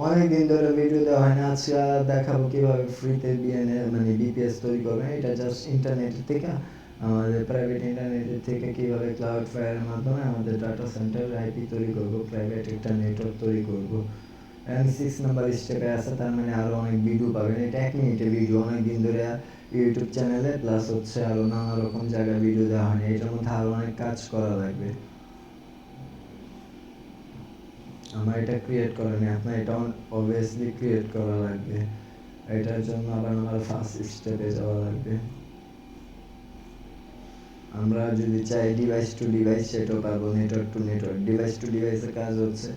অনেকদিন ধরে ভিডিও দেওয়া হয় না, আজকে দেখাবো কিভাবে ফ্রিতে বিএনএ মানে বিপিএস তৈরি করবেন। এটা জাস্ট ইন্টারনেটের থেকে, আমাদের প্রাইভেট ইন্টারনেটের থেকে কিভাবে ক্লাউড ফায়ারের মাধ্যমে আমাদের ডাটা সেন্টার আইপি তৈরি করবো, প্রাইভেট একটা নেটওয়ার্ক তৈরি করবো। আমি 6 নাম্বার স্টেপে আছে, তার মানে আরও অনেক ভিডিও পাবেন। এটা 1 মিনিটের ভিডিও, অনেক দিন ধরে ইউটিউব চ্যানেলে প্লাস হচ্ছে আরও নানা রকম জায়গায় ভিডিও দেওয়া হয়নি। এটার মধ্যে আরও অনেক কাজ করা লাগবে। আমার এটা ক্রিয়েট করেনি, আপনার এটা অবভিয়াসলি ক্রিয়েট করা লাগবে। এটার জন্য আবার আমার ফার্স্ট স্টেপে যাওয়া লাগবে। আমরা যদি চাই ডিভাইস টু ডিভাইস সেটাও পারবো, network to network. Device to ডিভাইসের কাজ হচ্ছে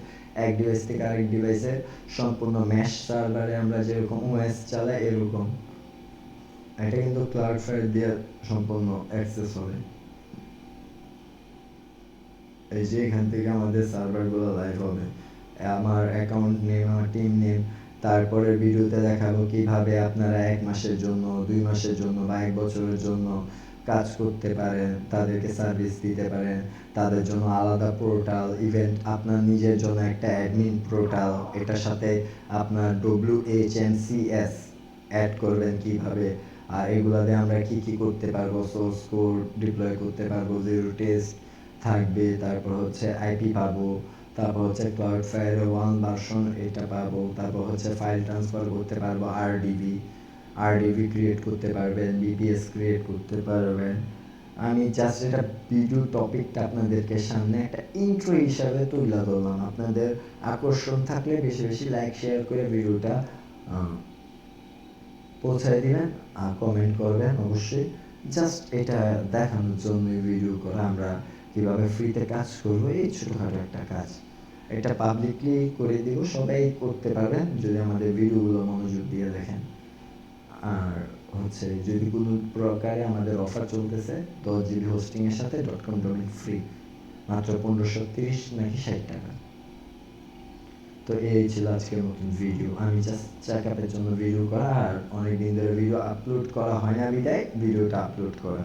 এক ডিভাইস থেকে আরেক ডিভাইসে সম্পূর্ণ ম্যাশ সার্ভারে আমরা যেরকম ওএস চালাই এরকম। এটা কিন্তু ক্লাউড ফায়ার দিয়ে সম্পূর্ণ অ্যাক্সেস হবে। এই যে এখান থেকে আমাদের সার্ভারগুলো লাইভ হবে, আমার অ্যাকাউন্ট নেম, আমার টিম নেম। তারপরের ভিডিওতে দেখাবো কিভাবে আপনারা 1 মাসের জন্য, 2 মাসের জন্য বা 1 বছরের জন্য কাজ করতে পারেন, তাদেরকে সার্ভিস দিতে পারেন। তাদের জন্য আলাদা পোর্টাল, ইভেন্ট আপনার নিজের জন্য একটা অ্যাডমিন পোর্টাল, এটার সাথে আপনার WHMCS অ্যাড করবেন কিভাবে, আর এগুলাতে আমরা কি কি করতে পারবো, সোর্স কোড ডিপ্লয় করতে পারবো, জিরো টেস্ট থাকবে, তারপর হচ্ছে আইপি পাবো, তারপর হচ্ছে ক্লাউড ফায়ারের 1 ভার্সন এটা পাবো, তারপর হচ্ছে ফাইল ট্রান্সফার করতে পারবো, আরডিবি ক্রিয়েট করতে পারবেন, বিপিএস ক্রিয়েট করতে পারবেন। আমি জাস্ট এটা ভিডিও টপিকটা আপনাদেরকে সামনে একটা ইন্ট্রো হিসাবে তুলে ধরলাম। আপনাদের আকর্ষণ থাকলে বেশি বেশি লাইক শেয়ার করে ভিডিওটা পৌঁছায় দিবেন আর কমেন্ট করবেন অবশ্যই। জাস্ট এটা দেখানোর জন্য ভিডিও করা, আমরা কিভাবে ফ্রিতে কাজ করবো, এই ছোটোখাটো একটা কাজ। এটা পাবলিকলি করে দিব, সবাই করতে পারবেন যদি আমাদের ভিডিওগুলো মনোযোগ দিয়ে দেখেন। আর হচ্ছে যদি কোনো প্রকারে আমাদের অফার চলতেছে 10 GB হোস্টিংয়ের সাথে .com ডোমেইন ফ্রি, মাত্র 1530 নাকি 60 টাকা। তো এই ছিল আজকের নতুন ভিডিও। আমি জাস্ট চেকআপের জন্য ভিডিও করা, আর অনেক দিন ধরে ভিডিও আপলোড করা হয় না বিদায় ভিডিওটা আপলোড করা।